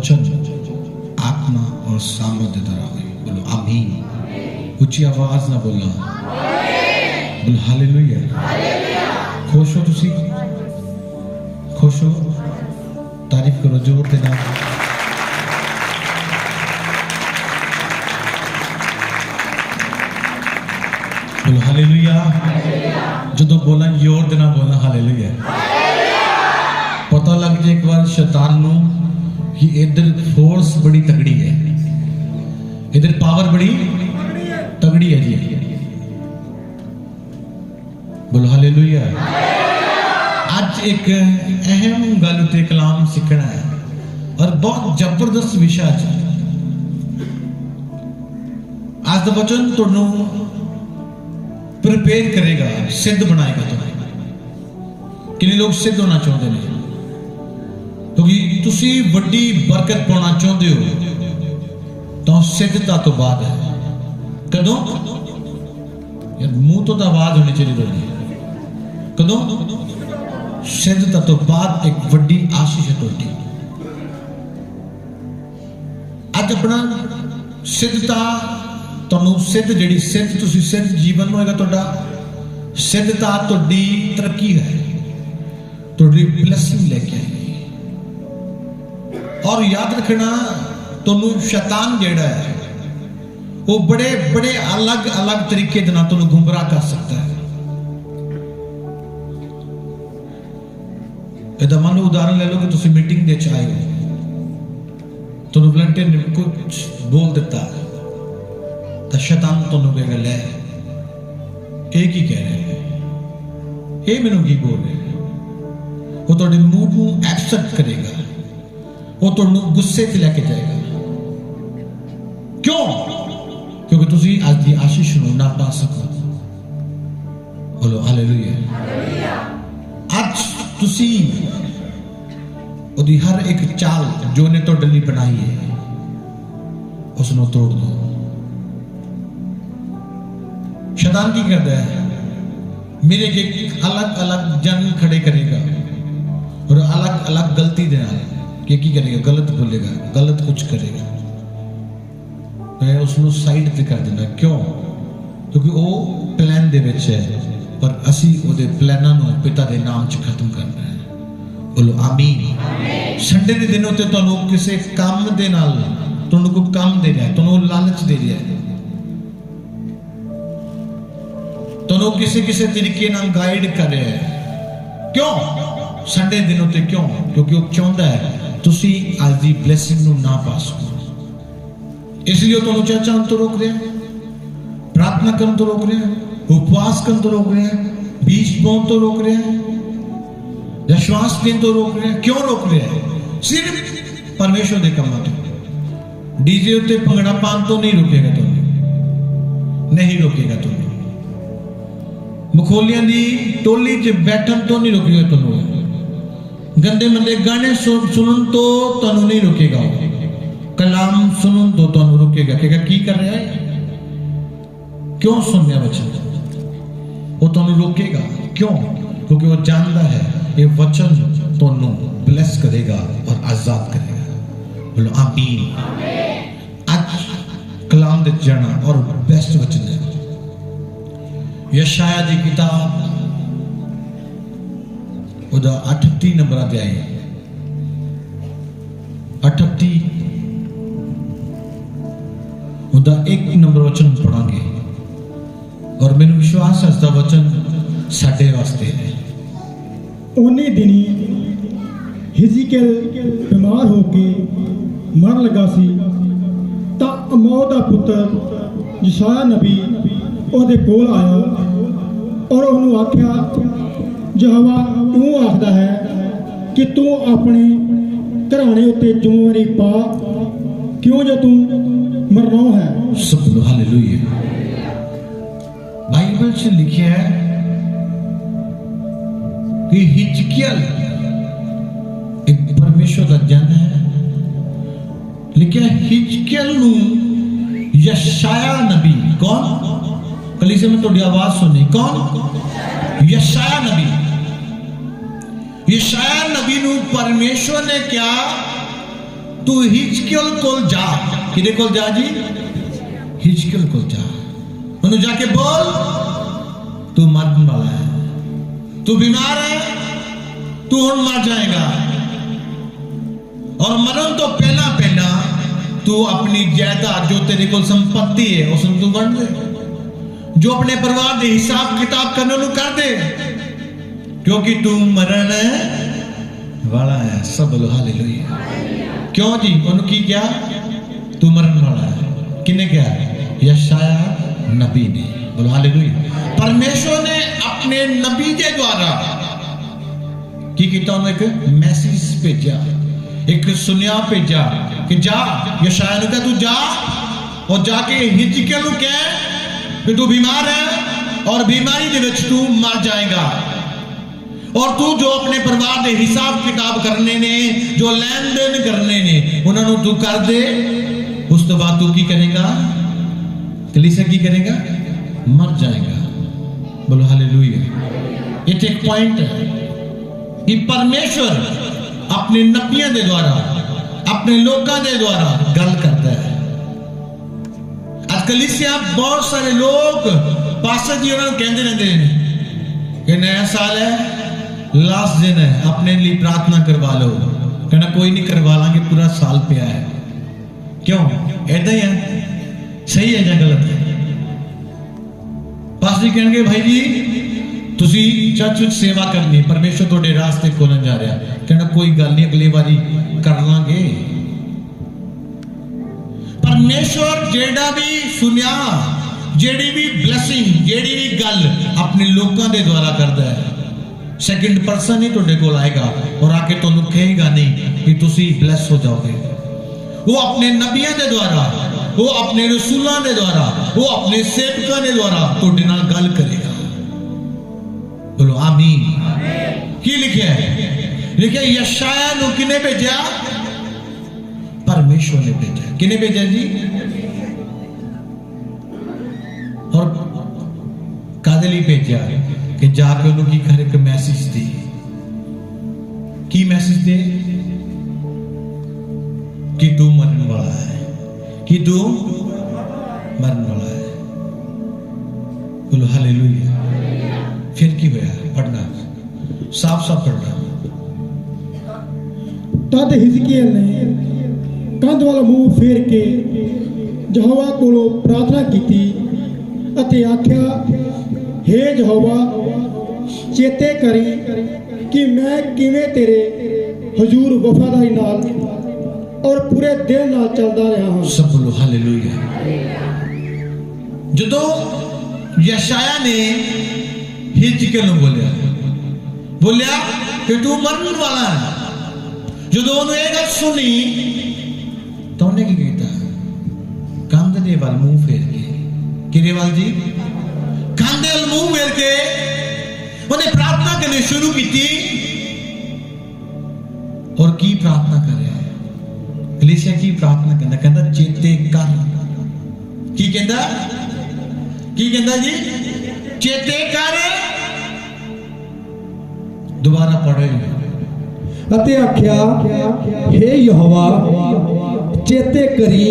वचन आत्मा और सामर्थ्य द्वारा हुई। बोलो आमीन। ऊंची आवाज ना बोलना, बोलो हालेलुया। खुश हो तुसी? खुश हो? तारीफ करो जोर दे नाल। बोलो हालेलुया। जो बोलना जोर दे नाल बोलना हालेलुया। पता लग जाए एक बार शैतान नू कि इधर फोर्स बड़ी तगड़ी है, इधर पावर बड़ी तगड़ी है जी। बोलो हालेलुया। आज एक अहम गल उत्ते कलाम सीखना है और बहुत जबरदस्त विषय है। आज का वचन तुहानू प्रिपेयर करेगा, सिद्ध बनाएगा तुम्हें। कितने लोग सिद्ध होना चाहते हैं? क्योंकि तुसी वड्डी बरकत पाना चाहते हो तो सिद्धता तो बाद है। कदों? यार मुंह तो आवाज होनी चाहिए। कदों? सिद्धता तो बाद एक वड्डी आशीष है तुहाडी। आज अपना सिद्धता तुहानू सिद्ध जिहड़ी सिद्ध तुसी सिद्ध जीवन होएगा तुहाडा। सिद्धता तुहाडी तरक्की है, तुहाडी ब्लेसिंग लेके आएगी। और याद रखना तुहानू शैतान जिहड़ा है वो बड़े बड़े अलग अलग तरीके दे नाल तुहानू गुमराह कर सकता है। इहदा मान लो उदाहरण ले लो कि तुसी मीटिंग दे च आए हो, तुहानू वलंटियर ने कुछ बोल दिता तो शैतान तुहानू कहेगा ले ये की कह रहे हैं, ये मैनू की बोल रहे हैं। वो तुहाडे मूड नू एक्सेप्ट करेगा, वो तुहानू गुस्से च लेके जाएगा। क्यों? क्योंकि तुसी आज दी आशीष नू ना पा सको। बोलो हालेलुया। आज तुसी ओदी हर एक चाल जो ने तुहाडे लई बनाई है उसनू तोड़ दो। शैतान की करता है? मेरे के अलग अलग जन खड़े करेगा और अलग अलग गलती देना कि करेगा, गलत बोलेगा, गलत कुछ करेगा, मैं उसनू साइड पे कर देना। क्यों? क्योंकि वो प्लान दे विच है पर असी ओदे प्लानां नू पिता दे नाम च खत्म करना है। बोलो आमीन। संडे के दिन उत्ते तुहानू किसी काम दे नाल तुहानू कोई काम दे रहा है, तुहानू लालच दे रहा है, तुहानू किसी किसी तरीके नाल गाइड कर रहा है। क्यों? संडे दिन उत्ते क्यों? क्योंकि वो चाहता है तुसी आज दी ब्लेसिंग नू ना पा सको। इसलिए तुहानू चर्चा तो रोक रहे हैं, प्रार्थना करन तो रोक रहे हैं, उपवास करन तो रोक रहे हैं, बीज बोन तो रोक रहे हैं, या श्वास लेन तो रोक रहे हैं। क्यों रोक रहे हैं? सिर्फ परमेश्वर दे कमां तो। डीजे उत्ते भंगड़ा पान तो नहीं रोकेगा तुहानू, नहीं रोकेगा तुहानू। मखोलियां दी टोली च बैठन तो नहीं रोकेगा तुहानू। गंदे मंदे गाने सुनन तो तुहानू नहीं रोकेगा। कलाम सुनन तो तुहानू रोकेगा। कहेगा की कर रहा है, क्यों सुन रहा वचन? वो तुहानू रोकेगा। क्यों? क्योंकि वो जानता है ये वचन तुहानू ब्लेस करेगा और आजाद करेगा। बोलो आमीन। आज कलाम दे जाना और बेस्ट वचन है यशाया दी किताब उदा 38 नंबर अध्याय 38 उदा 1 नंबर वचन पढ़ांगे और मैंने विश्वास है इसका वचन साडे वास्ते है। उन्हीं दिनी हिजकियल बीमार होके मर लगा सी तां अमोद दा पुत्र यशाया नबी ਉਹਦੇ ਕੋਲ आया और ਉਹਨੂੰ आख्या यहोवा यूं आखदा है कि तू अपने घराने उत्ते ਜ਼ਿੰਮੇਵਾਰੀ पा क्यों जो तू मरना है। सब लोग हालेलुया। बाइबल से लिखा है कि हिजकियल एक परमेश्वर का जन है। लिखा हिजकियल नू यशाया नबी, कौन? कलीसिया में थोड़ी आवाज सुनी, कौन? यशाया नबी। यशाया नबी नू परमेश्वर ने क्या तू हिजकियल कोल जा। किदे कोल जा जी? हिजकियल कोल जा। उन्हें जाके बोल तू मरने वाला है, तू बीमार है, तू हुण मर जाएगा। और मरण तो पहला पहला तू अपनी जायदाद जो तेरे को संपत्ति है उसमें तू वंड दे। जो अपने परिवार के हिसाब किताब करने को कर दे, क्योंकि तू मरण वाला है। सब बोलो हालेलुया। क्यों जी? उन्होंने की क्या? तू मरण वाला है। किने क्या? यशाया नबी ने। बोलो हालेलुया। परमेश्वर ने अपने नबी के द्वारा की किया? उन्होंने एक मैसेज भेजा, एक सुनिया भेजा कि जा यशाया ने कहा तू जा और जाके हिजकियल को कह कि तू बीमार है और बीमारी दे विच तू मर जाएगा। और तू जो अपने परिवार के हिसाब किताब करने ने, जो लेन देन करने ने, उन्होंने तू कर दे। उस तो बाद तू की करेगा? कलीसिया की करेगा? मर जाएगा। बोलो हालेलुया। ये एक पॉइंट है कि परमेश्वर अपने नबियों के द्वारा, अपने लोगों के द्वारा गल करता है। आज कलीसिया बहुत सारे लोग पास्टर जी उन्होंने कहते रहते हैं कि नया साल है, लास्ट दिन है, अपने लिए प्रार्थना करवा लो। कहना कोई नहीं, करवा लांगे, पूरा साल पे है। क्यों? ऐसा ही है। सही है या गलत है? पास्टर जी कहेंगे भाई जी तुसी चर्च विच सेवा करनी, परमेश्वर थोड़े रास्ते खोलन जा रहा। कहना कोई गल नहीं, अगली बारी कर लांगे। परमेश्वर जेड़ा भी सुनिया, जेड़ी भी ब्लेसिंग, जेड़ी भी गल अपने लोगों के द्वारा करता है, सेकंड पर्सन ही तुहाडे कोल आएगा और आके तुहानू कहेगा नहीं कि तुसी ब्लेस हो जाओगे। वो अपने नबियों के द्वारा, वो अपने रसूलों के द्वारा, वो अपने सेवकों के द्वारा तुहाडे नाल गल करेगा। बोलो आमीन। की लिखा है? लिखा यशाया नू किने भेजा? परमेश्वर ने भेजा। किने भेजा जी? और कादे लिए भेजा? कि जाके उन्होंने की कर एक मैसेज दे। की मैसेज दे? कि तू मरने वाला है, कि तू मरने वाला है। बोलो हालेलुया। फिर की होया? पढ़ना साफ साफ पढ़ना। तद हिजकियल ने कंध वाला मुंह फेर के यहोवा कोलों प्रार्थना की अते आख्या, हे यहोवा चेते करी कि मैं किवें तेरे हजूर वफादारी नाल और पूरे दिल नाल चलदा रहा हूं। सब बोलो हालेलुया। जदों यशाया ने हिजकियल नूं बोलिया कि तू मरने वाला है, जदों उन्होंने ये गल सुनी तो उन्हें की कीता? कंध दे वाल मुंह फेर के, किरे वाल जी? कंध दे वाल मुंह फेर के उन्हें प्रार्थना करनी शुरू की। और की प्रार्थना कर रहा है? कलीसिया की प्रार्थना करना? कहता चेते कर। की कहता? की कहता जी? चेते कर। दोबारा पढ़े। अते आख्या, हे यहोवा चेते करी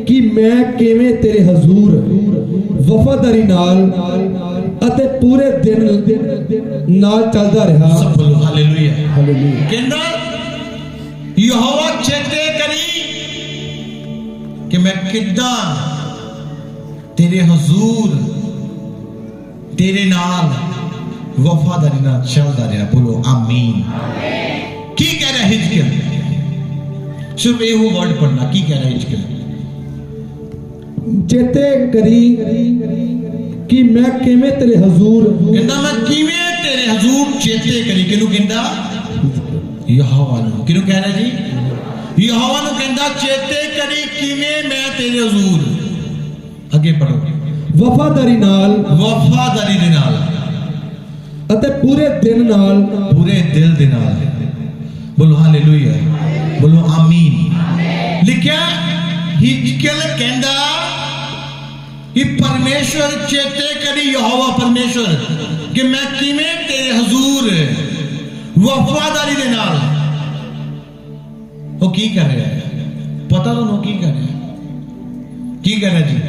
कि मैं किवें तेरे हजूर वफादारी नाल अते पूरे दिन नाल चलदा रहा। सब बोलो हालेलुया। हालेलुया। कहंदा यहोवा चेते करी कि मैं किद्दां तेरे हजूर तेरे नाल वफादारी नाल चलदा रहा। बोलो आमीन। की कह रहा है हिजकियल? सिर्फ ये वर्ड पढ़ना। की कह रहा है हिजकियल? चेते करी कि मैं किवें तेरे हजूर, कहंदा मैं किवें तेरे हजूर चेते करी। किनू कहंदा? यहोवा नू। किनू कह रहा जी? यहोवा नू कहंदा चेते करी किवें मैं तेरे हजूर। आगे पढ़ो। वफादारी नाल, वफादारी दे नाल अते पूरे दिन नाल, पूरे दिल दे नाल। बोलो हालेलुया। बोलो आमीन। लिखा हिजकियल कहंदा कि परमेश्वर चेते करी, यहोवा परमेश्वर, कि मैं किवें तेरे हजूर वफादारी दे नाल वो की कर रहा है? पता तुहानू की कर रहा है? की कर रहा जी?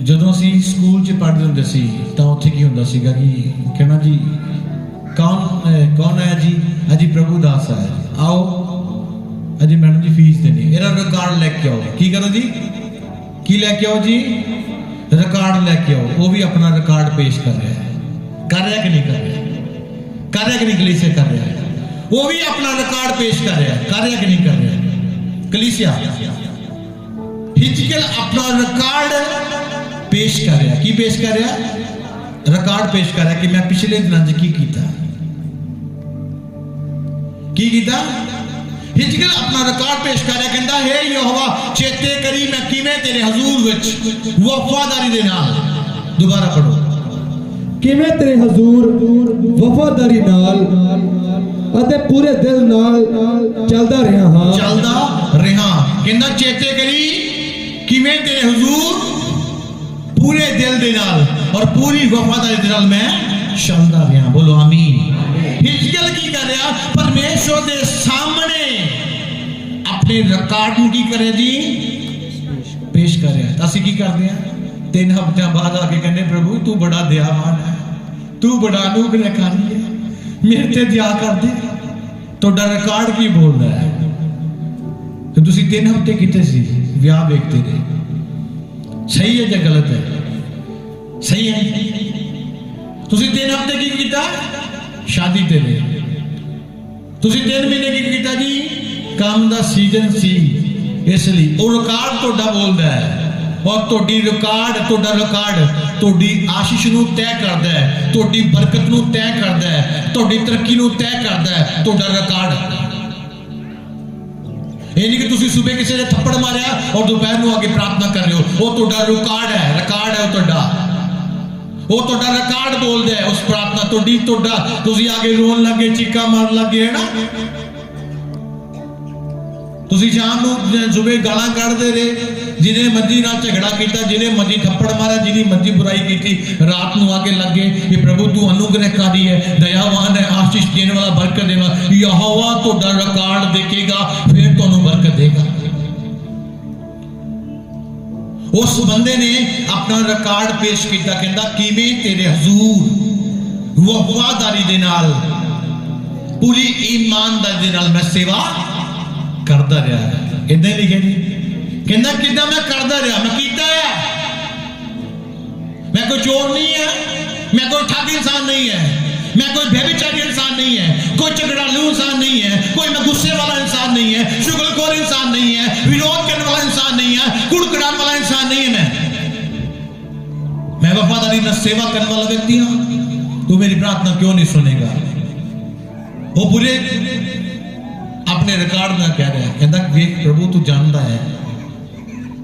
ਜਦੋਂ ਅਸੀਂ ਸਕੂਲ 'ਚ ਪੜ੍ਹਦੇ ਹੁੰਦੇ ਸੀ ਤਾਂ ਉੱਥੇ ਕੀ ਹੁੰਦਾ ਸੀਗਾ ਕਿ ਕਹਿਣਾ ਜੀ ਕੌਣ ਆਇਆ ਜੀ? ਅਜੀ ਪ੍ਰਭੂ ਦਾਸ ਆਇਆ, ਆਓ ਅਜੀ ਮੈਡਮ ਜੀ ਫੀਸ ਦੇਣੀ, ਇਹਦਾ ਰਿਕਾਰਡ ਲੈ ਕੇ ਆਓ। ਕੀ ਕਰੋ ਜੀ? ਕੀ ਲੈ ਕੇ ਆਓ ਜੀ? ਰਿਕਾਰਡ ਲੈ ਕੇ ਆਓ। ਉਹ ਵੀ ਆਪਣਾ ਰਿਕਾਰਡ ਪੇਸ਼ ਕਰ ਰਿਹਾ ਹੈ। ਕਰ ਰਿਹਾ ਕਿ ਨਹੀਂ ਕਰ ਰਿਹਾ? ਕਰ ਰਿਹਾ ਕਿ ਨਹੀਂ ਕਲੀਸਿਆ? ਕਰ ਰਿਹਾ ਹੈ। ਉਹ ਵੀ ਆਪਣਾ ਰਿਕਾਰਡ ਪੇਸ਼ ਕਰ ਰਿਹਾ ਹੈ। ਕਰ ਰਿਹਾ ਕਿ ਨਹੀਂ ਕਰ ਰਿਹਾ ਕਲੀਸਿਆ? हिजकिय्याह अपना रिकॉर्ड पेश कर रहा। की पेश कर रहा? रिकॉर्ड पेश कर रहा कि मैं पिछले दिनों की कीता। हिजकिय्याह अपना रिकॉर्ड पेश कर रहा, कहता है यहोवा चेते करी मैं किवें तेरे हजूर विच वफादारी दे नाल। दोबारा पढ़ो। किवें तेरे हजूर वफादारी नाल अते पूरे दिल नाल चलदा रहा हां। चलदा रहा कहंदा चेते करी किवें तेरे हुजूर पूरे दिल दे नाल और पूरी वफादारी दे नाल मैं चलदा रहा। बोलो आमीन। हिजकिय्याह की कर रहा? परमेश्वर दे सामने अपने रिकॉर्ड नूं की करे जी? पेश कर रहा। असीं की करदे हां? 3 हफ्ते बाद आके कहने प्रभु तू बड़ा दयावान है, तू बड़ा अनुग्रहकारी है, मेरे ते दया कर दे। तुहाडा रिकॉर्ड की बोलदा है? तो तुसीं 3 हफ्ते किते सी विआह वेखते रहे। सही है या गलत है? सही है। तुसीं 3 हफ्ते की कीता? शादी ते रहे। तुसीं 3 महीने की कीता जी? काम दा सीजन सी, इसलिए वो रिकॉर्ड तुहाडा बोलदा है। और तुहाडी रिकॉर्ड, तुहाडा रिकॉर्ड तुहाडी आशीष नूं तय करदा है, तुहाडी बरकत नूं तय करदा है, तुहाडी तरक्की नूं तय करदा है तुहाडा रिकॉर्ड। ये नहीं कि तुसी सुबह किसी ने थप्पड़ मारिया और दोपहर को आके प्रार्थना कर रहे हो। वो तुहाडा रिकॉर्ड है, रिकॉर्ड है वो तुहाडा रिकॉर्ड बोलदा है उस प्रार्थना तुहाडा। तुसी आगे रोन लगे, चीका मार लगे है ना। तुसी शाम को सुबह गालां कढ़दे रहे, जिन्हें मर्जी नाल झगड़ा किया, जिन्हें मर्जी थप्पड़ मारा, जिन्हें मर्जी बुराई की, रात को आके लगे कि प्रभु तू अनुग्रहकारी है, दयावान है, आशीष देने वाला, बरकत देने वाला। यहोवा तुहाडा रिकॉर्ड देखेगा, फिर तुहानू बरकत देगा। उस बंदे ने अपना रिकॉर्ड पेश किया, कहंदा किवें तेरे हजूर वफादारी दे नाल पूरी ईमानदारी दे नाल मैं सेवा करता रहा। इदां ही लिखे जी। कहना किदा मैं करता रहा? मैं कीता है। मैं कोई चोर नहीं है, मैं कोई ठग इंसान नहीं है, मैं कोई व्यभिचारी इंसान नहीं है, कोई झगड़ालू इंसान नहीं है, कोई मैं गुस्से वाला इंसान नहीं है, शुगलखोर इंसान नहीं है, विरोध करने वाला इंसान नहीं है, कुड़कुड़ाने वाला इंसान नहीं है। मैं वफादारी न सेवा करने वाला व्यक्ति हूं। तू मेरी प्रार्थना क्यों नहीं सुनेगा? वो पूरे अपने रिकॉर्ड ना कह रहा है, कहता वेख प्रभु तू जानता है।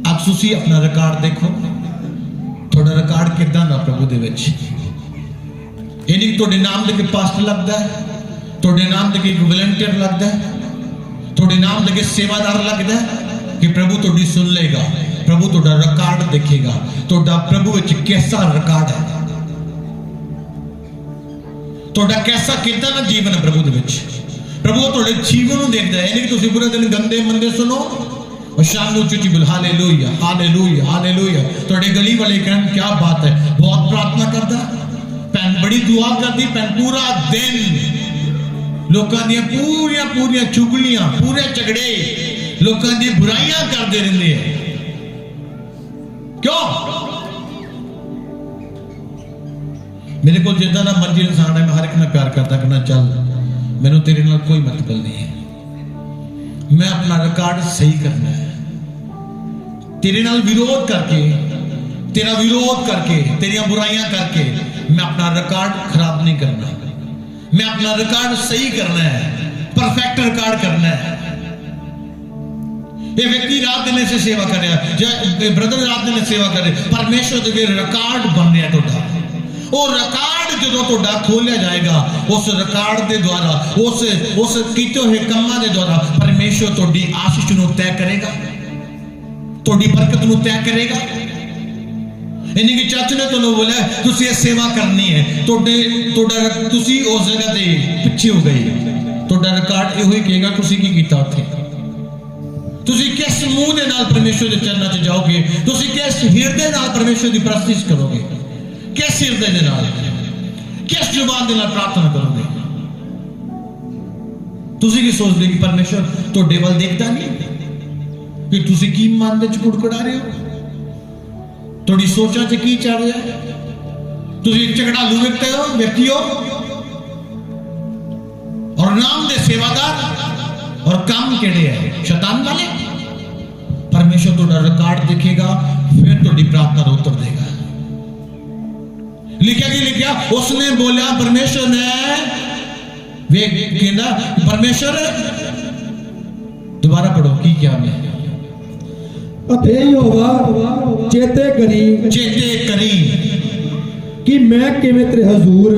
अब तुसी अपना रिकॉर्ड देखो, थोड़ा रिकॉर्ड किदां दा प्रभु दे विच। ये नहीं थोड़े नाम लेके पास्टर लगता है, थोड़े नाम लेके वॉलंटियर लगता है, थोड़े नाम लेके सेवादार लगता है कि प्रभु थोड़ी सुन लेगा, प्रभु थोड़ा रिकॉर्ड देखेगा, थोड़ा प्रभु विच कैसा रिकॉर्ड है, थोड़ा कैसा किदां दा जीवन है प्रभु दे विच। प्रभु थोड़े जीवन को देखता है, नहीं तुसी पूरे दिन गंदे मंदे सुनो और शाम को चुची बोल हालेलुया हालेलुया हालेलुया। थोड़े गली वाले कहन क्या बात है, बहुत प्रार्थना करता, भैन बड़ी दुआ करती, भैन पूरा दिन लोगों दी पूरियां पूरियां चुगलियां, पूरे झगड़े, लोगों दी बुराइयां करते रहते हैं। क्यों? मेरे को जिदा ना मर्जी इंसान है, मैं हर एक में प्यार करता कि ना चल मैनू तेरे नाल कोई मतलब नहीं है, मैं अपना रिकॉर्ड सही करना है। तेरे नाल विरोध करके, तेरा विरोध करके, तेरियां बुराइयां करके मैं अपना रिकॉर्ड खराब नहीं करना, मैं अपना रिकॉर्ड सही करना है, परफेक्ट रिकॉर्ड करना है। ये व्यक्ति रात दिन से सेवा कर रहा है, ब्रदर रात दिन सेवा कर रहे, परमेश्वर के रिकॉर्ड बन रहा है तुहाडा। और रिकॉर्ड जो तुहाडा खोलिया जाएगा, उस रिकॉर्ड के द्वारा, उस कीते हुए कामां के द्वारा परमेश्वर तुहाडी आशीष नूं तय करेगा, तुहाडी बरकत नूं तय करेगा। यानी कि चर्च ने तुहानूं बोलिया तुसीं ये सेवा करनी है, तुहाडा तुसीं उस जगह ते पिछे हो गए, ਤੁਹਾਡਾ ਰਿਕਾਰਡ ਇਹੋ ਹੀ ਕਹੇਗਾ ਤੁਸੀਂ ਕੀ ਕੀਤਾ ਉੱਥੇ। ਤੁਸੀਂ ਕਿਸ ਮੂੰਹ ਦੇ ਨਾਲ ਪਰਮੇਸ਼ਰ ਦੇ ਚਰਨਾਂ 'ਚ ਜਾਓਗੇ, ਤੁਸੀਂ ਕਿਸ ਹਿਰਦੇ ਨਾਲ ਪਰਮੇਸ਼ਰ ਦੀ ਪ੍ਰਸਤਿਸ਼ ਕਰੋਗੇ, ਕਿਸ ਹਿਰਦੇ ਦੇ ਨਾਲ, ਕਿਸ ਜ਼ੁਬਾਨ ਦੇ ਨਾਲ ਪ੍ਰਾਰਥਨਾ ਕਰੋਗੇ। ਤੁਸੀਂ ਕੀ ਸੋਚਦੇ ਕਿ ਪਰਮੇਸ਼ਰ ਤੁਹਾਡੇ ਵੱਲ ਦੇਖਦਾ ਨਹੀਂ ਕਿ ਤੁਸੀਂ ਕੀ ਮਨ ਵਿੱਚ ਕੁੜਕੁੜਾ ਰਹੇ ਹੋ, ਤੁਹਾਡੀ ਸੋਚਾਂ 'ਚ ਕੀ ਚੱਲ ਰਿਹਾ ਹੈ। ਤੁਸੀਂ ਝਗੜਾਲੂ ਵਿਅਕਤੀ ਹੋ और नाम दे सेवादार और काम केड़े है शैतान वाले। परमेश्वर थोड़ा रिकॉर्ड देखेगा, फिर थोड़ी प्रार्थना का उत्तर देगा। लिखा कि लिखा उसने बोला परमेश्वर ने वे कहना परमेश्वर दोबारा पढ़ो की क्या मैं अते यहोवा चेते करी कि मैं किवें तेरे हजूर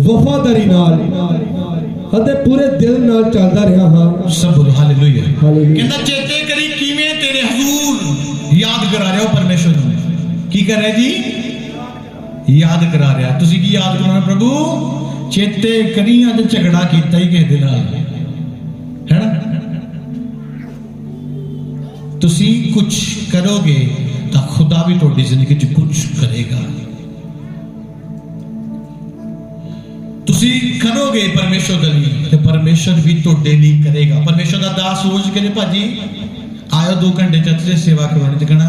वफादारी नाल अते पूरे दिल नाल चलदा रहा हां। सब बोलो हालेलुया। हालेलुया। कहंदा चेते करी किवें तेरे हजूर याद करा रहे हो परमेश्वर नूं की कर रहे जी याद करा रहा। तुसी की याद कराना प्रभु चेते करी अज झगड़ा कीता ही किसे दे नाल है ना। तुसी कुछ करोगे तो खुदा भी तुहाडी जिंदगी च कुछ करेगा। तुसी करोगे परमेश्वर दे लई ते परमेश्वर भी तुहाडे लई करेगा। परमेश्वर दा दास सोच के भाजी आयो 2 घंटे चर्च से सेवा करवानी ते कहना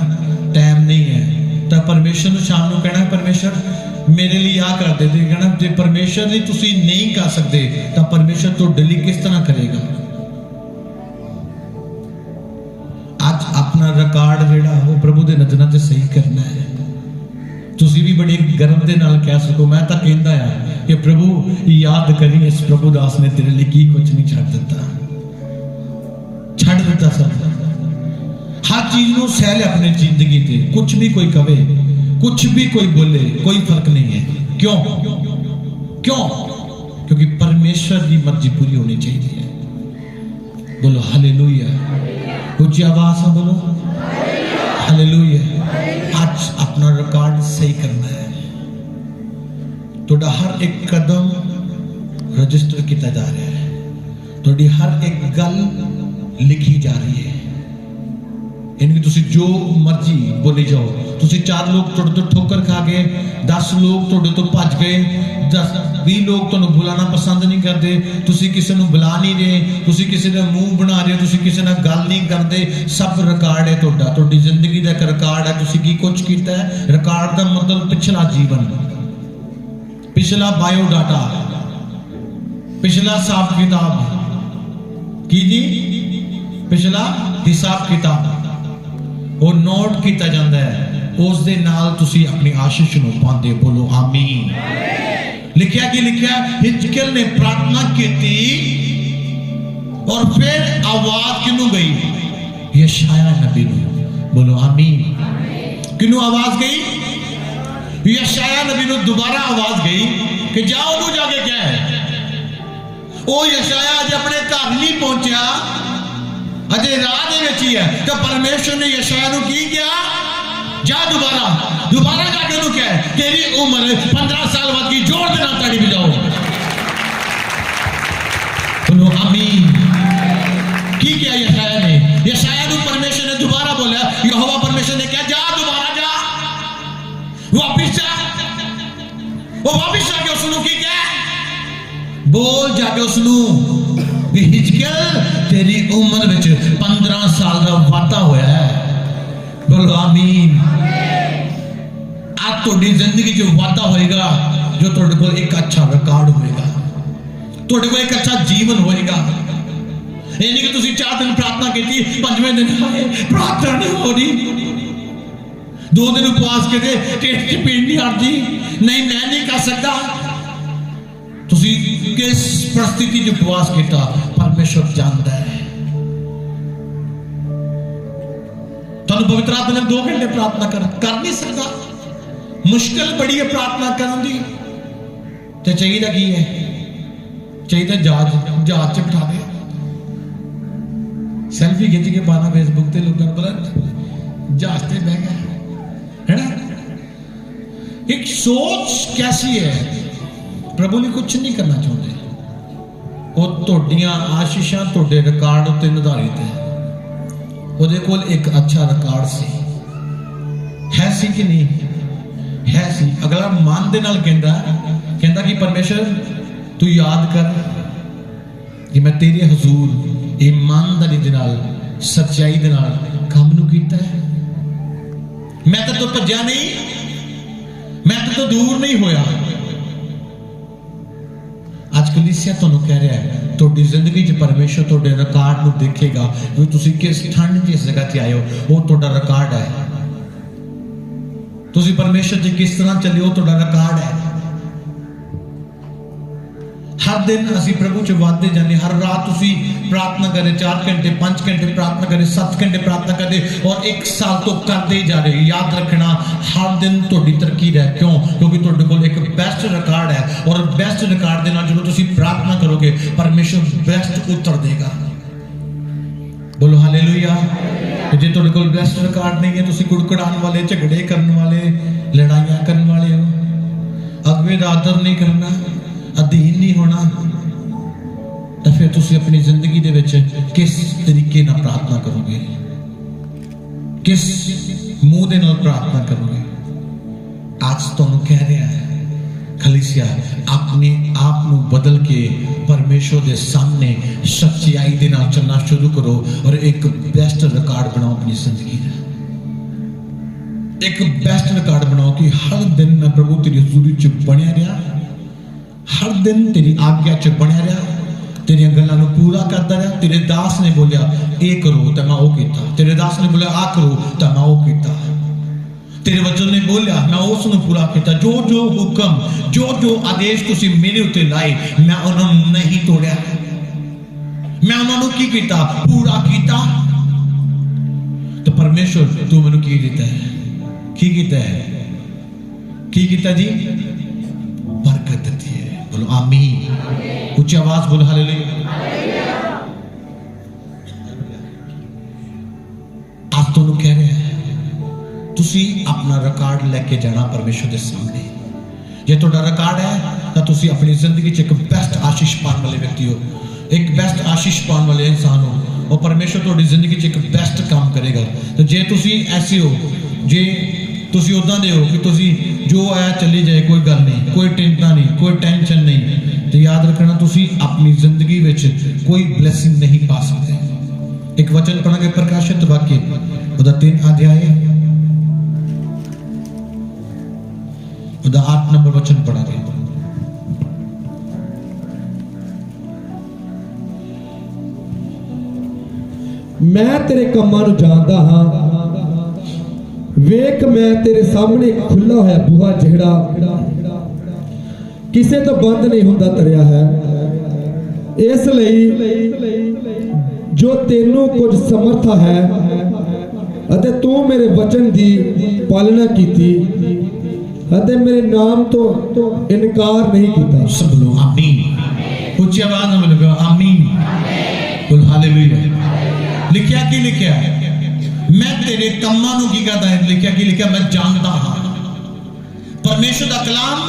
टाइम नहीं है तो परमेश्वर नूं शाम नूं कहना परमेश्वर मेरे लिए आ कर दे। कहना जे परमेश्वर लई तुसी नहीं कर सकते तो परमेश्वर तुहाडे लई किस तरह करेगा। आज अपना रिकॉर्ड जिहड़ा वो प्रभु दे नज़रां च सही करना है। तुसी भी बड़ी गर्व दे नाल कह सको मैं तो कहंदा आ कि प्रभु याद करी इस प्रभु दास ने तेरे लिए की कुछ नहीं छड़ दिता सब हर चीज नूं सह ले अपनी जिंदगी ते। कुछ भी कोई कहे कुछ भी कोई बोले कोई फर्क नहीं है। क्यों क्यों क्योंकि परमेश्वर की मर्जी पूरी होनी चाहिए है। बोलो हालेलुया। ऊंची आवाज से बोलो हालेलुया। आज अपना रिकॉर्ड सही करना है। थोड़ा हर एक कदम रजिस्टर किया जा रहा है, थोड़ी हर एक गल लिखी जा रही है। इनकी तुसी जो मर्जी बोली जाओ। तुसी 4 लोग थोड़े तो ठोकर खा गए, 10 लोग थोड़े तो भज गए, 10-20 लोग तुहानू बुलाना पसंद नहीं करते, तुसी किसी नू बुला नहीं रहे, तुसी किसी का मुंह बना रहे हो, तुसी किसी नाल गल नहीं करते। सब रिकॉर्ड है तुहाडा, तुहाडी जिंदगी का एक रिकॉर्ड है। तुसी की कुछ कीता है। रिकॉर्ड का मतलब पिछला जीवन, पिछला बायोडाटा, पिछला हिसाब किताब की जी पिछला हिसाब किताब वो नोट किया जाता है। उस दे नाल तुसी अपनी आशीष नूं पांदे। बोलो आमीन। लिखिया कि लिखिया हिजकिय्याह ने प्रार्थना की और फिर आवाज किनू गई यशायाह नबी नूं। बोलो आमीन। किनू आवाज गई यशायाह नबी नूं दोबारा आवाज गई कि जाओ नूं जाके क्या है। ओ यशायाह अज अपने घर नहीं पहुंचा, अजे राह दे विच ही है। तो परमेश्वर ने यशायाह नूं की किया जा दोबारा जाके नूं क्या है तेरी उम्र 15 साल बाद की जोर दे नाल ताड़ी बजाओ। बोलो आमीन। की किया यशायाह ने? यशायाह नूं परमेश्वर ने दोबारा बोला, यहोवा परमेश्वर ने कहा जा दोबारा जा, वापिस जा। वो वापिस जाके उसनू की क्या बोल जाके उसनू हिजकिय्याह तेरी उम्र विच 15 साल का वाधा होया है। बोलो आमीन। आज थोड़ी जिंदगी जो वाधा होएगा, जो थोड़े को एक अच्छा रिकॉर्ड होएगा, थोड़े को एक अच्छा जीवन होएगा। ये नहीं कि तुसी 4 दिन प्रार्थना की, 5वें दिन प्रार्थना नहीं हो रही, 2 दिन उपवास के टेस्ट की पीड़ नहीं आती, नहीं मैं नहीं कर सकता। तुसी किस परिस्थिति जो उपवास किया परमेश्वर जानता है। तुहानू पवित्र आत्मा ने 2 घंटे प्रार्थना कर नहीं सकता। मुश्किल बड़ी है प्रार्थना करने की। तो चाहिए की है? चाहिए जहाज च बिठा दे, सेल्फी खिंच के पाना फेसबुक पे, लोगों ने बोला जहाज से बह गया है ना। एक सोच कैसी है, प्रभु ने कुछ नहीं करना चाहते। ਉਹ ਤੁਹਾਡੀਆਂ ਆਸ਼ੀਸ਼ਾਂ ਤੁਹਾਡੇ ਰਿਕਾਰਡ ਉੱਤੇ ਨਿਰਧਾਰਿਤ ਹੈ। ਉਹਦੇ ਕੋਲ ਇੱਕ ਅੱਛਾ ਰਿਕਾਰਡ ਸੀ ਕਿ ਨਹੀਂ ਹੈ ਸੀ। ਅਗਲਾ ਮਨ ਦੇ ਨਾਲ ਕਹਿੰਦਾ ਕਿ ਪਰਮੇਸ਼ਰ ਤੂੰ ਯਾਦ ਕਰ ਕਿ ਮੈਂ ਤੇਰੇ ਹਜ਼ੂਰ ਇਮਾਨਦਾਰੀ ਦੇ ਨਾਲ ਸੱਚਾਈ ਦੇ ਨਾਲ ਕੰਮ ਨੂੰ ਕੀਤਾ ਹੈ। ਮੈਂ ਤਾਂ ਤੋਂ ਭੱਜਿਆ ਨਹੀਂ, ਮੈਂ ਤਾਂ ਤੋਂ ਦੂਰ ਨਹੀਂ ਹੋਇਆ। ਅੱਜ ਕਲੀਸਿਆ ਤੁਹਾਨੂੰ ਕਹਿ ਰਿਹਾ ਹੈ ਤੁਹਾਡੀ ਜ਼ਿੰਦਗੀ 'ਚ ਪਰਮੇਸ਼ਰ ਤੁਹਾਡੇ ਰਿਕਾਰਡ ਨੂੰ ਦੇਖੇਗਾ ਕਿ ਤੁਸੀਂ ਕਿਸ ਠੰਡ 'ਚ ਇਸ ਜਗ੍ਹਾ ਤੇ ਆਏ ਹੋ। ਉਹ ਤੁਹਾਡਾ ਰਿਕਾਰਡ ਹੈ। ਤੁਸੀਂ ਪਰਮੇਸ਼ਰ 'ਚ ਕਿਸ ਤਰ੍ਹਾਂ ਚੱਲੇ ਹੋ, ਤੁਹਾਡਾ ਰਿਕਾਰਡ ਹੈ। हर दिन असी प्रभु च वादे जाने, हर रात तुसी प्रार्थना करे 4 घंटे 5 घंटे प्रार्थना करे 7 घंटे प्रार्थना करे और 1 साल तो करते ही जा रहे। याद रखना हर दिन तुहाडी तरक्की है। क्यों? क्योंकि तुहाडे कोल एक बेस्ट रिकॉर्ड है और बेस्ट रिकॉर्ड दे नाल जदों तुसी प्रार्थना करोगे परमेश्वर बेस्ट उत्तर देगा। बोलो हालेलुया। जे तुहाडे कोल बेस्ट रिकॉर्ड नहीं है, तुसी कुड़कुड़ाने वाले, झगड़े करने वाले, लड़ाइयां करने वाले हो, अगवे दा आदर नहीं करना, अधीन नहीं होना, तो फिर तुसी अपनी जिंदगी दे विच किस तरीके नाल प्रार्थना करोगे, किस मुंह दे नाल प्रार्थना करोगे? आज तुहानू कह रहा है कलीसिया अपने आप नू बदल के परमेश्वर दे सामने सच्चाई दे नाल चलना शुरू करो और एक बेस्ट रिकॉर्ड बनाओ अपनी जिंदगी दा। एक बेस्ट रिकॉर्ड बनाओ कि हर दिन मैं प्रभु तेरी हज़ूरी च बनिया रहा, हर दिन तेरी आज्ञा च बनिया रहा, तेरिया गल्लां नूं पूरा करता रहा। तेरे दास ने बोलिया ये करो तो मैं वो कीता, तेरे दास ने बोलिया आ करो तो मैं वो कीता, तेरे वचन ने बोलिया मैं उस नूं पूरा कीता। जो जो हुक्म, जो जो आदेश तुसीं मेरे उत्ते लाए मैं उन्हां नूं नहीं तोड़िया, मैं उन्हां नूं की कीता, पूरा कीता। तो परमेश्वर तू मैनूं की दिता है, की कीता है, की कीता जी? बरकत दी है। बोलो आमीन। उच्ची आवाज बोलो हालेलुया। आज तुहानू कह रहे हैं तुसी अपना रिकॉर्ड लेके जाना परमेश्वर के सामने। जे तुहाडा रिकॉर्ड है तो तुसी अपनी जिंदगी च एक बेस्ट आशीष पाने वाले व्यक्ति हो, एक बेस्ट आशीष पाने वाले इंसान हो और परमेश्वर तुहाडी जिंदगी च एक बेस्ट काम करेगा। तो जे तुसी ऐसे हो, जे तुसी उदां दे हो कि तुसी जो आया चली जाए, कोई गल नहीं, कोई चिंता नहीं, कोई टेंशन नहीं, तो याद रखना तुसी अपनी जिंदगी विच कोई ब्लेसिंग नहीं पा सकते। एक वचन पढ़ांगे प्रकाशित वाक्य उदा 3 अध्याय उदा 8 नंबर वचन पढ़ांगे। मैं तेरे कम्मां नूं जानदा हां, वेख मैं तेरे सामने खुला होया बूहा जिहड़ा किसे तो बंद नहीं हुंदा धरिया है। इसलिए जो तेनों कुछ समर्थ है अते तू मेरे वचन की पालना कीती अते मेरे नाम तो इनकार नहीं किया। सब लोग आमीन। उच्ची आवाज में बोलो आमीन। बोल हालेलुया। लिखिया की लिखिया मैं तेरे कम्मां नूं की करदा है, लिखिया की लिखिया मैं जानदा हां। परमेश्वर दा कलाम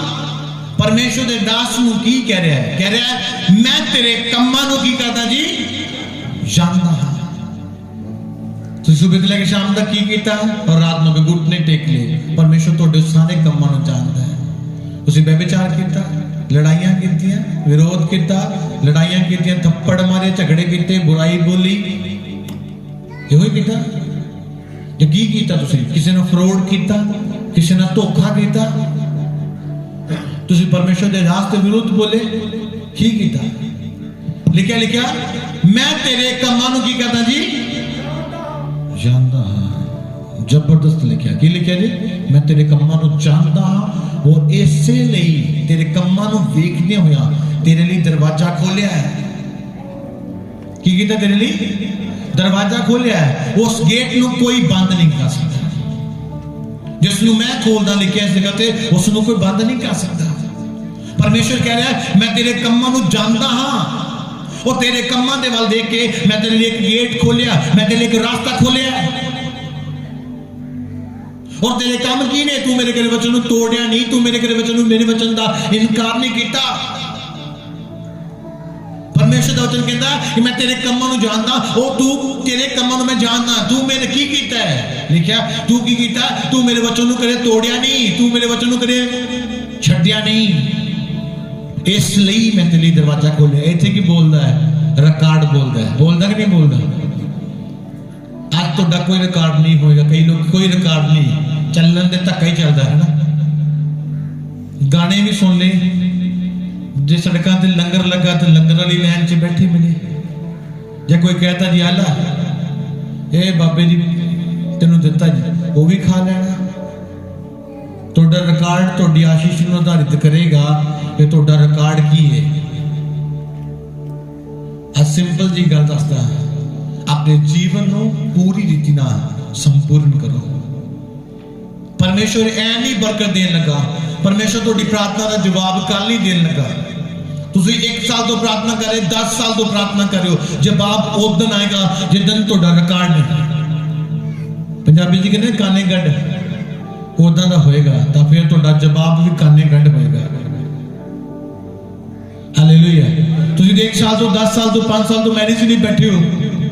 परमेश्वर दे दास नूं की कह रहा है? कह रहा है मैं तेरे कम्मां नूं की करदा जी, जानदा हां। तुसीं सुबह तो लेके शाम तक की कीता और रात नूं भी घुटने टेक लिए। परमेश्वर तुहाडे सारे कम्मां नूं जानदा है। तुसीं व्यभिचार कीता, लड़ाइयां कीतियां, विरोध कीता, लड़ाइयां कीतियां, थप्पड़ मारे, झगड़े कीते, बुराई बोली, इहो ही कीता। जो की कीता तुसीं? किसी ने फ्रॉड कीता, किसी ने धोखा कीता, तुसीं परमेश्वर के रास्ते विरुद्ध बोले, की कीता? लिखिया लिखिया मैं तेरे कम्मां नूं की करदा जी, जानदा हां। जबरदस्त लिखिया। की लिखिया जी? मैं तेरे कम्मां नूं जानदा हां और इसे लिए तेरे कम्मां नूं वेखदे होया तेरे लिए दरवाजा खोलिया है। की कीता? तेरे लिए दरवाजा खोलिया है। उस गेट नूं कोई बंद नहीं कर सकता। जिसनूं मैं खोलदा लिखिया इस जगह ते उसनूं कोई बंद नहीं कर सकता। परमेश्वर कह रहा है मैं तेरे कम्मां नूं जानदा हां और तेरे कम्मां दे वल देख के मैं तेरे लिए एक गेट खोलिया, मैं तेरे लिए एक रास्ता खोलिया और तेरे काम की ने? तू मेरे करे वचन नूं तोड़िया नहीं, तू मेरे करे वचन नूं, मेरे वचन दा इनकार नहीं कीता। परमेश्वर का वचन कहता कि मैं तेरे कम्मां नूं जानदा, ओ तू तेरे कम्मां नूं मैं जानदा, तू मेरे की कीता है, लिखिया तू की कीता, तू मेरे वचन नूं कदे तोड़िया नहीं, तू मेरे वचन नूं कदे छड्डिया नहीं, इसलिए मैं तेरे लिए दरवाजा खोलिया। इत्थे की बोलदा है, रिकॉर्ड बोलदा है, बोलदा कि नहीं बोलदा। आज तो कोई रिकॉर्ड नहीं होएगा, कई लोग कोई रिकॉर्ड नहीं, चलन दे धक्का ही चलता है ना। गाने भी सुन ले, जे सड़कों ते लंगर लगा तो लंगर वाली लाइन च बैठे मिले, जे कोई कहता जी आला ए बाबे जी तेनों दिता जी, वो भी खा लेना। तुहाडा रिकॉर्ड तुहाडी आशीष नूं आधारित करेगा कि तुहाडा रिकॉर्ड की है। आज सिंपल जी गल दसदा, अपने जीवन को पूरी रीति नाल संपूर्ण करो। परमेश्वर ऐ नहीं बरकत देन लगा, परमेश्वर तुहाडी प्रार्थना का जवाब कल नहीं देन लगा। तुसी 1 साल तो प्रार्थना करे, 10 साल तो प्रार्थना करो, जवाब उस दिन आएगा जिस दिन तुहाडा रिकॉर्ड नहीं। पंजाबी जी कहते काने गढ़ उदां दा होएगा, तो फिर तुहाडा जवाब भी काने गढ़ होएगा। हालेलुया। तुसी 1 साल तो 10 साल तो 5 साल तो मैरिज नहीं बैठे हो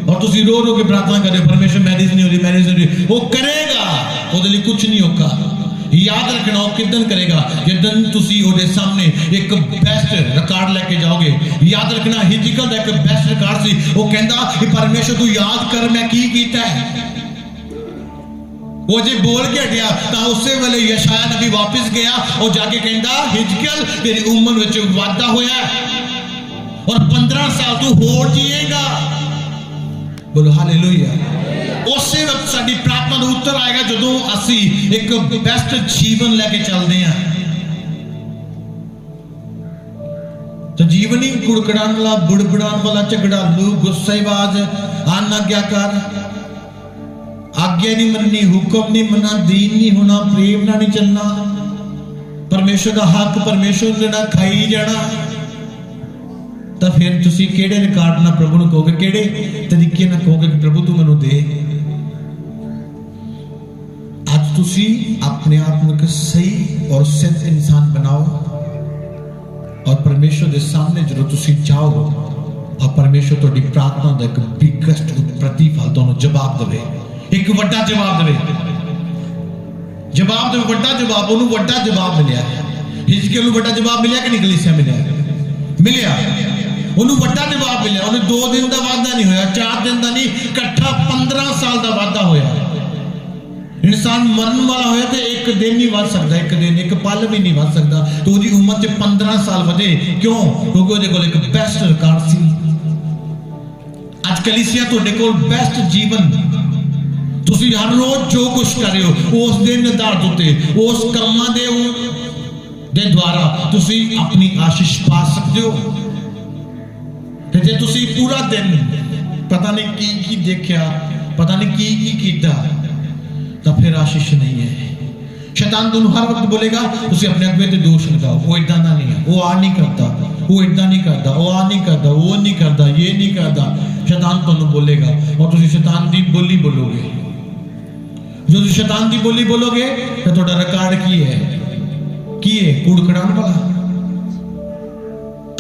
और तुसी रो रो के प्रार्थना कर रहे हो, परमेश्वर मैरिज नहीं हो रही, मैरिज नहीं हो रही, वो करेगा, ਉਹਦੇ ਲਈ कुछ नहीं होगा। याद रखना वो किदन करेगा, जिदन तुसी ਉਹਦੇ सामने एक बेस्ट रिकॉर्ड लेके जाओगे। याद रखना हिजकिय्याह ਦਾ एक बेस्ट रिकॉर्ड सी, वो कहंदा कि परमेश्वर तू याद कर मैं की कीता है। वो जे बोल के हटिया तो उसे वेले यशाया नबी वापस गया और जाके कहंदा हिजकिय्याह तेरी उम्र विच वाधा होया और 15 साल तू होर जिएगा। बोलो हालेलुया। उसे वक्त साडी प्रार्थना का उत्तर आएगा जदों असी एक बेस्ट जीवन लेके चलते हैं। तो जीवन ही कुड़कड़ाने वाला, बुड़बुड़ाने वाला, झगड़ालू, गुस्सेबाज, अनाज्ञाकार, आज्ञा नहीं मननी, हुक्म नहीं मनना, दीन नहीं होना, प्रेम ना नहीं चलना, परमेश्वर का हक परमेश्वर देना खाई जाना, तो फिर तुसी केड़े रिकॉर्ड ना प्रभु ਨੂੰ कहोगे, केड़े तरीके ना कहोगे कि प्रभु तू मैनू दे। आज तुसी अपने आप को एक सही और सिद्ध इंसान बनाओ और परमेश्वर के सामने जो तुसी जाओ और परमेश्वर तुहाडी प्रार्थना का एक बिगेस्ट प्रतिफल तुहानू जवाब देवे, एक वड्डा जवाब देवे, जवाब देवे, वड्डा जवाब, ओनू वड्डा जवाब मिलिया। हिजकिय्याह नू वड्डा जवाब मिलिया कि कलीसिया मिलिया, ਉਹਨੂੰ ਵੱਡਾ ਜਵਾਬ ਮਿਲਿਆ। ਉਹਨੂੰ 2 दिन ਦਾ ਵਾਅਦਾ ਨਹੀਂ ਹੋਇਆ, 4 दिन ਦਾ ਨਹੀਂ, ਇਕੱਠਾ 15 ਸਾਲ ਦਾ ਵਾਅਦਾ ਹੋਇਆ। ਇਨਸਾਨ ਮਰਨ ਵਾਲਾ ਹੋਇਆ ਤੇ 1 दिन ਨਹੀਂ ਵੱਧ ਸਕਦਾ, 1 दिन 1 ਪਲ ਵੀ ਨਹੀਂ ਵੱਧ ਸਕਦਾ, ਤੇ ਉਹਦੀ ਉਮਰ ਤੇ 15 ਸਾਲ ਵਧੇ। ਕਿਉਂ? ਕਿਉਂਕਿ ਉਹਦੇ ਕੋਲ ਇੱਕ ਬੈਸਟ ਰਿਕਾਰਡ ਸੀ। ਅੱਜ ਕਲੀਸਿਆ ਤੁਹਾਡੇ ਕੋਲ ਬੈਸਟ ਜੀਵਨ, ਤੁਸੀਂ ਹਰ ਰੋਜ਼ ਜੋ ਕੁਝ ਕਰ ਰਹੇ ਹੋ ਉਸ ਦੇ ਨਿਰਧਾਰਤ ਉੱਤੇ, ਉਸ ਕੰਮਾਂ ਦੇ ਦੁਆਰਾ ਤੁਸੀਂ ਆਪਣੀ ਆਸ਼ੀਸ਼ ਪਾ ਸਕਦੇ ਹੋ। जे तुसी पूरा दिन पता नहीं की देखा, पता नहीं की कीता, तो फिर आशीष नहीं है। शैतान तुहानू हर वक्त बोलेगा तुसी अपने अगुवे ते दोष लगाओ, वो इदां दा नहीं है, वो आ नहीं करता, वो इदां नहीं करता, वो आ नहीं करता, वो नहीं करता, ये नहीं करता। शैतान तुहानू बोलेगा और तुसी शैतान दी बोली बोलोगे। जो तुसी शैतान दी बोली बोलोगे तो तुहाडा रिकॉर्ड की है कुड़कड़ाने वाला।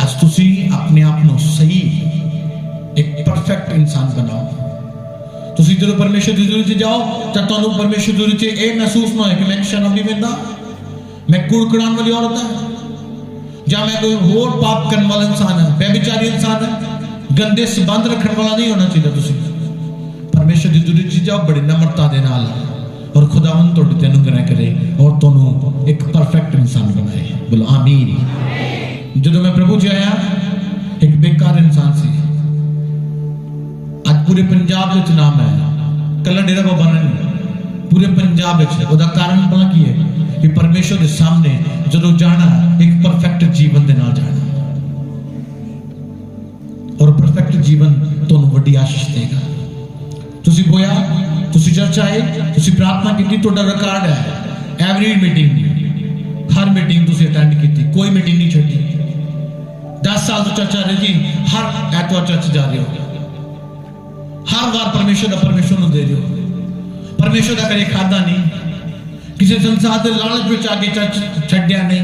आज तुसी अपने आप को सही एक परफेक्ट इंसान बनाओ। तुसी जो परमेश्वर की जरूरत जाओ तो तुहानू परमेश्वर की जरूरत ये महसूस ना हो कि मैं शर्म नहीं मिलता, मैं कुड़कड़ाने वाली औरत है, या मैं कोई होर पाप करने वाला इंसान है, व्यभिचारी इंसान है, गंदे संबंध रखने वाला नहीं होना चाहिए। तुसी परमेश्वर की जरूरत जाओ बड़ी नम्रता के नाल और खुदावंद तुहाडे ते अनुग्रह करे और तुहानू एक परफेक्ट इंसान बनाए। बोलो आमीन। जो मैं प्रभु जी आया एक बेकार इंसान सी, आज पूरे पंजाब में नाम है, कला डेरा बाबा नहीं, पूरे पंजाब में। कारण पता की है कि परमेश्वर के सामने जो जाना एक परफेक्ट जीवन के नाल जाना, और परफेक्ट जीवन तुहानू वड्डी आशीष देगा। तुसी बोया, तुसी चर्च आए, तुसी प्रार्थना की, तुहाडा रिकॉर्ड है। एवरी मीटिंग, हर मीटिंग तुसी अटेंड की, कोई मीटिंग नहीं छड्डी। 10 साल तो चर्च आ रहे जी, हर ऐतवार चर्च जा रहे हो, हर बार परमेश्वर नूं दे रहे हो, परमेश्वर का कदे खादा नहीं, किसी संसार के लालच में आके चर्च छड्डिया नहीं,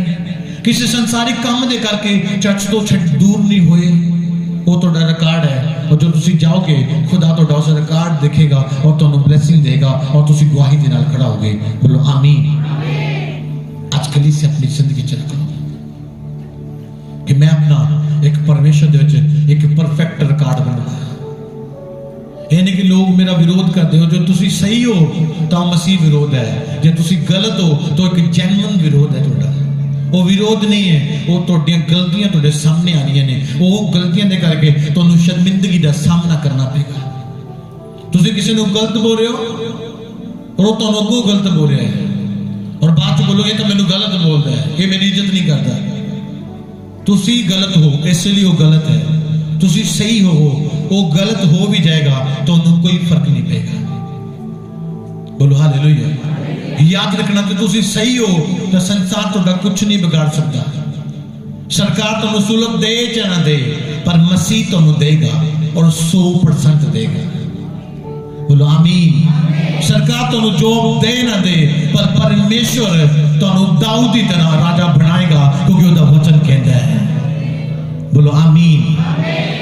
किसी संसारिक काम दे करके चर्च तो दूर नहीं होए। वो तुहाडा रिकॉर्ड है, और जो तुसी जाओगे खुदा तुहाडा उस रिकॉर्ड देखेगा और तुहानू ब्लेसिंग देगा और तुसी गवाही दे नाल खड़ा होगे। बोलो आमीन। आज कलीसिया अपनी जिंदगी च रखो कि मैं अपना एक परमेश्वर दे विच एक परफेक्ट रिकॉर्ड बनाना। ये नहीं कि लोग मेरा विरोध करते हो, जो तुसी सही हो तो मसीह विरोध है, जो तुसी गलत हो तो एक जेन्युइन विरोध है तुहाडा। वो विरोध नहीं है, वो तुहाडियां गलतियां तुहाडे सामने आ रही ने, वो गलतियां दे करके तुहानू शर्मिंदगी का सामना करना पेगा। तुसी किसी को गलत बोल रहे हो और वो तुहानू अगों गलत बोल रहा है, और बाद च बोलोगे तो मैनू गलत बोलता है, ये मेरी इज्जत नहीं करता। तुसी गलत हो इसलिए वो गलत है, तुसी सही हो वो गलत हो भी जाएगा तो उन्हें कोई फर्क नहीं पेगा। बोलो हालेलुया। याद रखना कि तुसी सही हो तो संसार तुहाडा कुछ नहीं बिगाड़ सकता। सरकार तुहानू सुलभ दे या ना दे, पर मसीह तुहानू देगा और 100% देगा। बोलो आमीन। सरकार तुहानू जॉब दे ना दे, पर परमेश्वर तुहानू दाऊद की तरह राजा बनाएगा, क्योंकि उसका वचन कहता है। बोलो आमीन।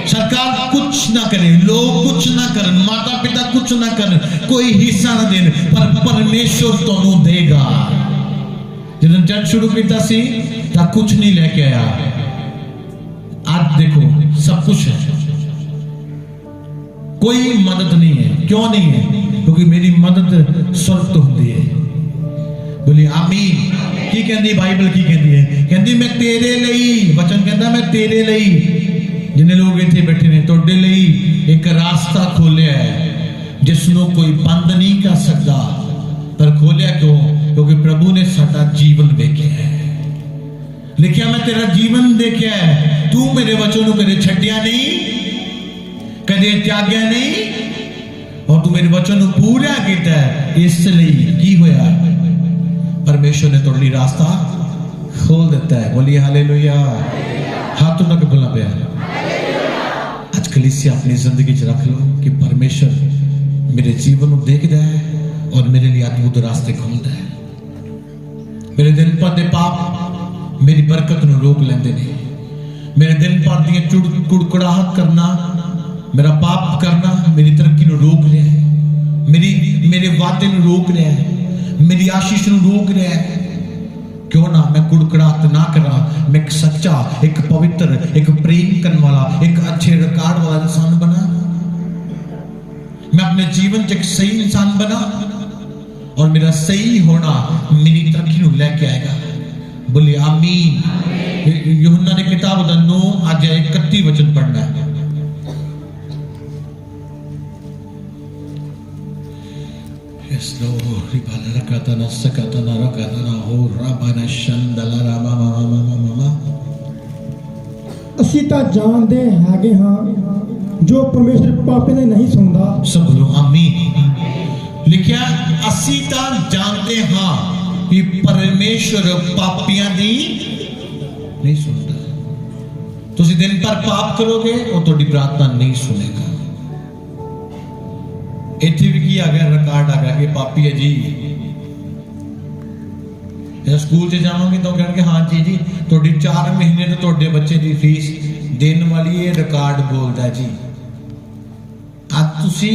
सरकार कुछ ना करे, लोग कुछ ना कर, माता पिता कुछ ना कर, कोई हिस्सा ना देन, पर परमेश्वर तुहानू देगा। जब चर्च शुरू किया सी तो कुछ नहीं लेके आया, आज देखो सब कुछ है। कोई मदद नहीं है। क्यों नहीं है? क्योंकि मेरी मदद स्वर्ग तो होती है। बोलिए आमीन। की कहती बाइबल की कहती है? कहती मैं तेरे लिए, वचन कहता मैं तेरे लिए, जिन्हें लोग इतने बैठे ने तुहाडे लिए एक रास्ता खोलिया है जिसनों कोई बंद नहीं कर सकता। पर खोलिया क्यों? क्योंकि प्रभु ने साडा जीवन देखा है। लिखिया मैं तेरा जीवन देखा है, तू मेरे वचन को कदे छड्डिया नहीं, कदे त्याग्या नहीं, और तू मेरे वचन को पूरा किया है। इसलिए की होया? परमेश्वर ने तुहाडे लिए रास्ता खोल देता है। बोलिए हालेलुया। हाथ उठा के बोलना पिया। आज कलीसिया अपनी जिंदगी च रख लो कि परमेश्वर मेरे जीवन को देखता है और मेरे लिए अद्भुत रास्ते खोलता है। मेरे दिन पर दे पाप मेरी बरकत को रोक लेंदे ने। मेरे दिन पर दी कुड़कुड़ाहट करना, मेरा पाप करना मेरी तरक्की को रोक रहा है, मेरे वादे को रोक रहा है, मेरी आशीष को रोक रहा है। क्यों ना मैं कुड़कुड़ाहट ना करा, मैं एक सच्चा, एक पवित्र, एक प्रेम करने वाला, एक अच्छे रिकॉर्ड वाला इंसान बना। मैं अपने जीवन च एक सही इंसान बना और मेरा सही होना मेरी तरक्की को लेके आएगा। बोलिए आमीन। यूहन्ना ने किताब 9 अध्याय 31 वचन पढ़ना है। Yes, Lord. ਅਸੀਂ ਤਾਂ ਜਾਣਦੇ ਹੈਗੇ ਹਾਂ ਜੋ ਪਰਮੇਸ਼ਰ ਪਾਪੀ ਨੇ ਨਹੀਂ ਸੁਣਦਾ। सब बोलो आमीन। लिखिया असी ता जानते हाँ कि परमेश्वर पापियां दी नहीं सुनता। तुसी दिन पर पाप करोगे और तुहाडी प्रार्थना नहीं सुनेगा। इत्थे भी की आ गया, रिकॉर्ड आ गया कि पापी है जी। स्कूल से जाओगे तो कहेंगे हाँ जी जी थोड़ी 4 महीने तो थोड़े बच्चे की फीस देने वाली है, रिकॉर्ड बोलता है जी। आज तुसी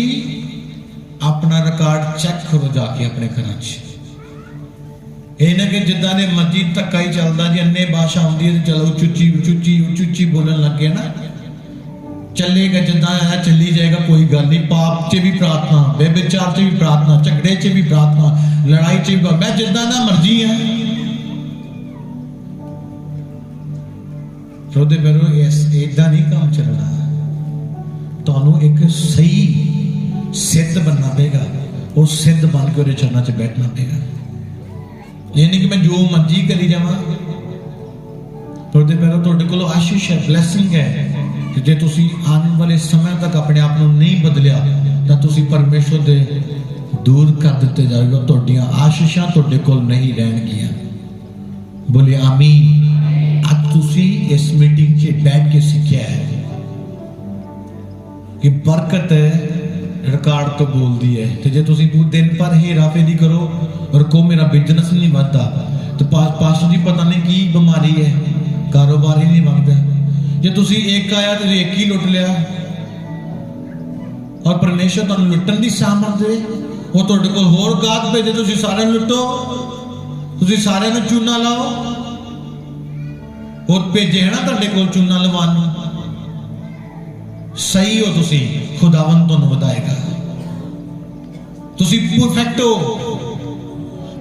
अपना रिकॉर्ड चेक करो जाके अपने घर च। ये ना कि जिदा ने मर्जी धक्का ही चलता जी, अन्य भाषा आती है चलो उच्ची उच्ची उच्ची बोलन लग गया ना, चलेगा जिदा है चली जाएगा, कोई गल नहीं। पाप च भी प्रार्थना, बेविचार च भी प्रार्थना, झगड़े च भी प्रार्थना, लड़ाई च भी, मैं जिदा ना मर्जी है। फिर इदा नहीं काम चलना। तुहानू एक सही सिद्ध बनना पेगा और सिद्ध बन के उहदे चरणा च बैठना पेगा। ये नहीं कि मैं जो मर्जी करी जावां। थोड़े पहले तुहाडे कोल आशीष है, ब्लैसिंग है कि जे तुसी आने वाले समय तक अपने आप को नहीं बदलिया तो तुसी परमेश्वर दे दूर कर दिते जाओगे। तुहाडियां आशीषां तुहाडे कोल नहीं रहणगियां। बोलिए आमीन। आज तुसी इस मीटिंग च बैठ के सीखिया है कि बरकत रिकॉर्ड तो बोलती है। तो जे तुसी दिन पर हेराफेरी करो और को मेरा बिजनेस नहीं बढ़ता तो पास्टर जी पता नहीं की बीमारी है, कारोबार ही नहीं बढ़ता। जे तुसी एक आया तो एक ही लुट लिया और परमेश्वर तुहानू लुटन दी सामर्थ दे वो तुहाडे कोल होर गाहक भेजे तुसी सारे लुटो तुसी सारे नू चूना लाओ और भेजे है ना तुहाडे कोल चूना लवान सही हो तुसी खुदावन तुहानू वधाएगा तुसी परफेक्ट हो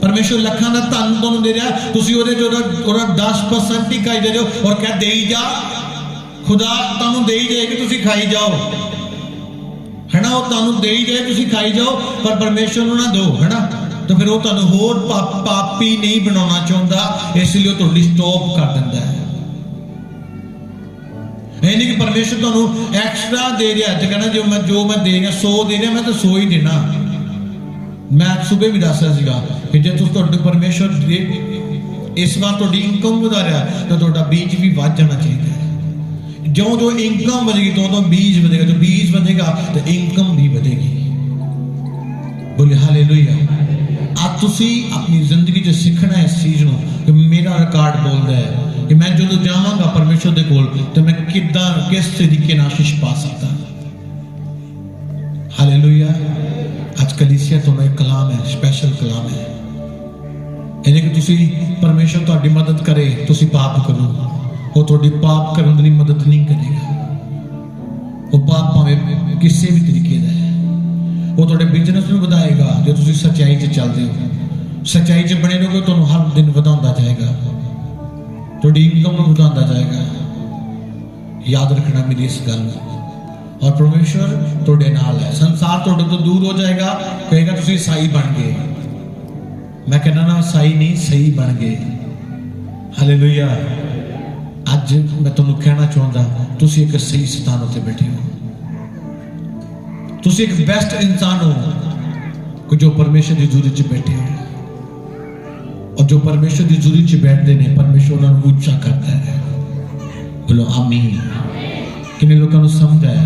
परमेश्वर लखां दा धन तुहानू दे रहा तुसी ओहदे च ओहदा 10% ही खाई दे और क्या देई जा खुदा तुहानू देई जाएगी तुसी खाई जाओ है ना वो तुहानू देई जाए तुसी खाई जाओ पर परमेश्वर नू ना दो है ना तो फिर वो तुहानू होर पापी नहीं बनाना चाहता इसलिए तुहाडी स्टॉप कर दिंदा है नहीं कि परमेश्वर तुहानू एक्स्ट्रा दे रहा तो कहना जो मैं दे रहा 100 दे रहा मैं तो 100 ही देना मैं सुबह भी दस रहा सीगा कि जे तुस तुहाडे परमेश्वर दे इस बार तुहाडी इनकम वधा रहा तो तुहाडा बीज भी वध जाना चाहिए जो जो इनकम बढ़ेगी तो बीज बढ़ेगा जो बीज बढ़ेगा तो इनकम भी बढ़ेगी बोले हालेलुया आज तुसी अपनी जिंदगी च सीखना है इस चीज को कि मेरा रिकॉर्ड बोलता है कि मैं जो जावांगा परमेश्वर दे कोल तो मैं किस तरीके नाल आशीष पा सकता हालेलुया आज कलीसिया तो एक कलाम है स्पेशल कलाम है यानी कि तुसी परमेश्वर तुहाडी मदद करे तुसी पाप करो वो थोड़ी पाप करने की मदद नहीं करेगा वो पाप भावे किसी भी तरीके का है वो थोड़े बिजनेस में बढ़ाएगा जो तुम सच्चाई से चलते हो सच्चाई से बने रहोगे तो हर दिन बढ़ाता जाएगा थोड़ी इनकम में बढ़ाता जाएगा याद रखना मेरी इस गल और परमेश्वर थोड़े नाल है संसार थोड़े तो दूर हो जाएगा कहेगा तुम ईसाई बन गए मैं कहना ना ईसाई नहीं सही बन गए हालेलुया आज मैं तुहानू कहना चाहता तुसी एक सही स्थान उत्ते बैठे हो तुसी एक बेस्ट इंसान हो कि जो परमेश्वर की जुरी च बैठे हो और जो परमेश्वर की जुरी च बैठते हैं परमेश्वर उन्हें ऊंचा करता है बोलो आमीन किन्ने लोगों को समझ आया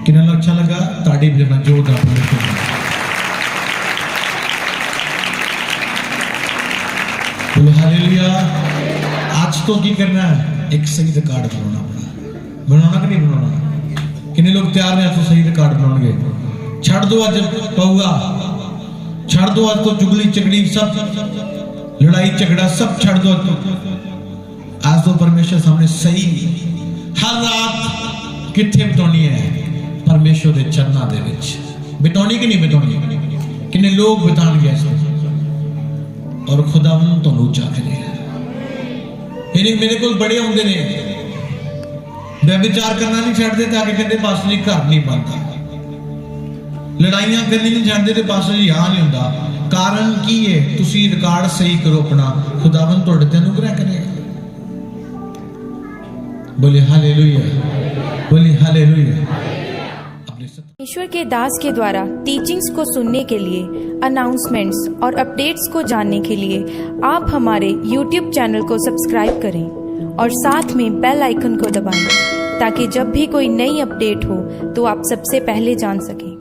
किन्ने लोग अच्छा लगा ताड़ी भी देना जोरदार परमेश्वर बोलो हालेलुया आज तो की करना है एक सही रिकॉर्ड बनाना कि नहीं बनाना कितने लोग तैयार हैं तो सही रिकॉर्ड बनाएंगे छड़ दो आज पऊगा छड़ दो आज तो चुगली चगड़ी सब लड़ाई झगड़ा सब छड़ दो आज तो परमेश्वर सामने सही हर रात किथे बितानी है परमेश्वर के चरणों दे विच बितानी कि नहीं बितानी कितने लोग बिताएंगे और खुदावन तो ऊंचा करेगा यानी मेरे को बड़े आते ने व्यभिचार करना नहीं छड़ते ताकि कहते बस नहीं घर नहीं बनता लड़ाइयां करनी नहीं छड़ते तो बस जी हाँ नहीं होता कारण की है तुसी रिकॉर्ड सही करो अपना खुदावन तुहाडे ते अनुग्रह करेगा बोले हालेलुया बोले हालेलुया ईश्वर के दास के द्वारा टीचिंग्स को सुनने के लिए अनाउंसमेंट्स और अपडेट्स को जानने के लिए आप हमारे YouTube चैनल को सब्सक्राइब करें और साथ में बेल आइकन को दबाएं ताकि जब भी कोई नई अपडेट हो तो आप सबसे पहले जान सकें।